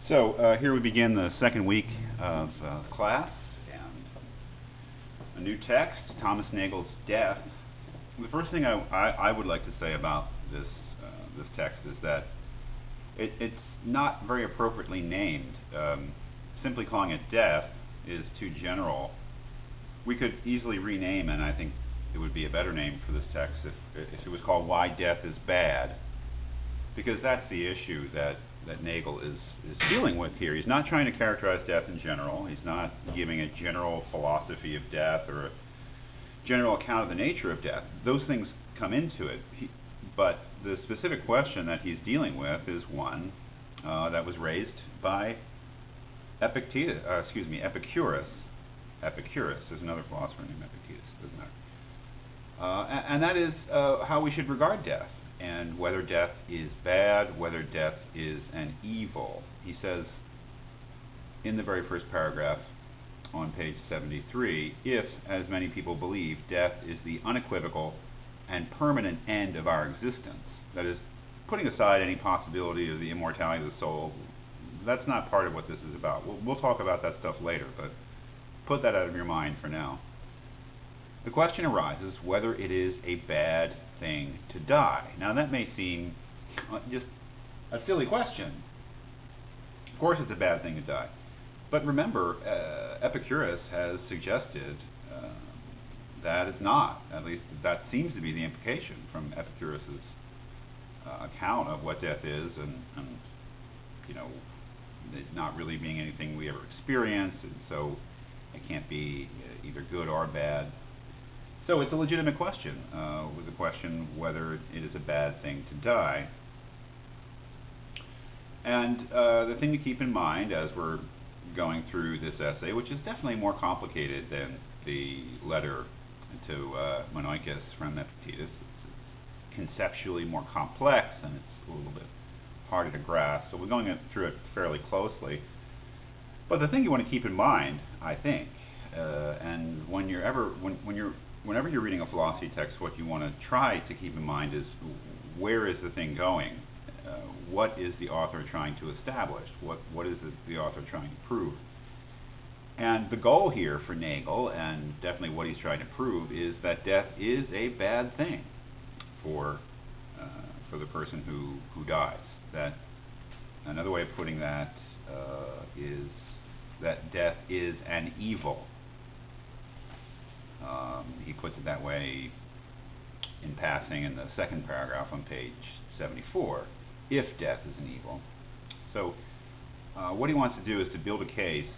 So here we begin the second week of class, and a new text, Thomas Nagel's Death. The first thing I would like to say about this text is that it's not very appropriately named. Simply calling it Death is too general. We could easily rename, and I think it would be a better name for this text if it was called Why Death is Bad, because that's the issue that Nagel is dealing with here. He's not trying to characterize death in general. He's not giving a general philosophy of death or a general account of the nature of death. Those things come into it. But the specific question that he's dealing with is one that was raised by Epicurus. Epicurus. There's another philosopher named Epicurus. Doesn't matter. And that is how we should regard death, and whether death is bad, whether death is an evil. He says in the very first paragraph on page 73, if, as many people believe, death is the unequivocal and permanent end of our existence, that is, putting aside any possibility of the immortality of the soul, that's not part of what this is about. We'll talk about that stuff later, but put that out of your mind for now. The question arises whether it is a bad thing to die. Now that may seem just a silly question. Of course it's a bad thing to die. But remember, Epicurus has suggested that it's not. At least that seems to be the implication from Epicurus's account of what death is, and it not really being anything we ever experience, and so it can't be either good or bad. So it's a legitimate question, with the question whether it is a bad thing to die. And the thing to keep in mind as we're going through this essay, which is definitely more complicated than the letter to Monoikos from Epictetus, it's conceptually more complex and it's a little bit harder to grasp, so we're going through it fairly closely. But the thing you want to keep in mind, I think, and whenever you're reading a philosophy text, what you want to try to keep in mind is where is the thing going? What is the author trying to establish? What is the author trying to prove? And the goal here for Nagel, and definitely what he's trying to prove, is that death is a bad thing for the person who dies. That another way of putting that is that death is an evil. He puts it that way in passing in the second paragraph on page 74, if death is an evil. So what he wants to do is to build a case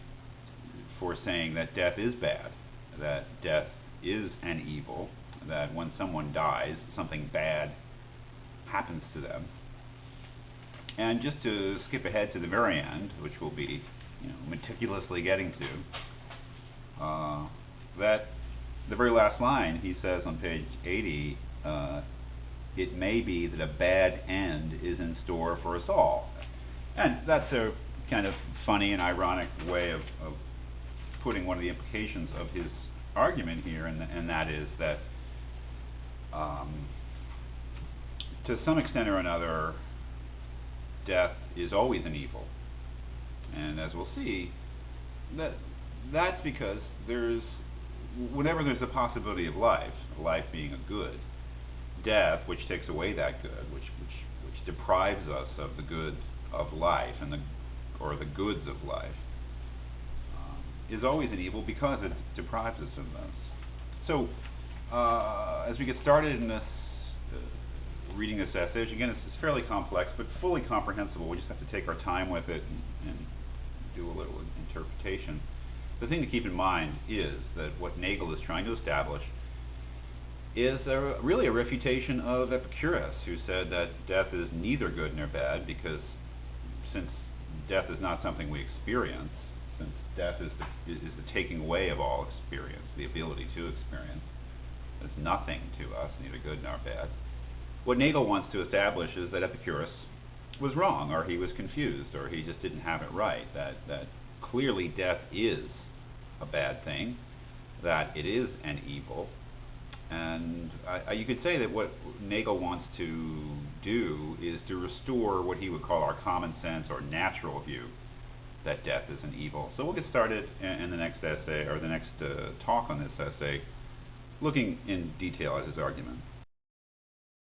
for saying that death is bad, that death is an evil, that when someone dies, something bad happens to them. And just to skip ahead to the very end, which we'll be meticulously getting to, that the very last line, he says on page 80, it may be that a bad end is in store for us all. And that's a kind of funny and ironic way of putting one of the implications of his argument here, and that is that to some extent or another, death is always an evil. And as we'll see, that's because whenever there's a possibility of life being a good, death, which takes away that good, which deprives us of the good of life or the goods of life, is always an evil because it deprives us of those. So as we get started in this reading this essay, again, it's fairly complex but fully comprehensible. We just have to take our time with it and do a little interpretation. The thing to keep in mind is that what Nagel is trying to establish is really a refutation of Epicurus, who said that death is neither good nor bad, because since death is not something we experience, since death is the taking away of all experience, the ability to experience, it's nothing to us, neither good nor bad. What Nagel wants to establish is that Epicurus was wrong, or he was confused, or he just didn't have it right, that clearly death is a bad thing, that it is an evil. And you could say that what Nagel wants to do is to restore what he would call our common sense or natural view that death is an evil. So we'll get started in the next essay, or the next talk on this essay, looking in detail at his argument.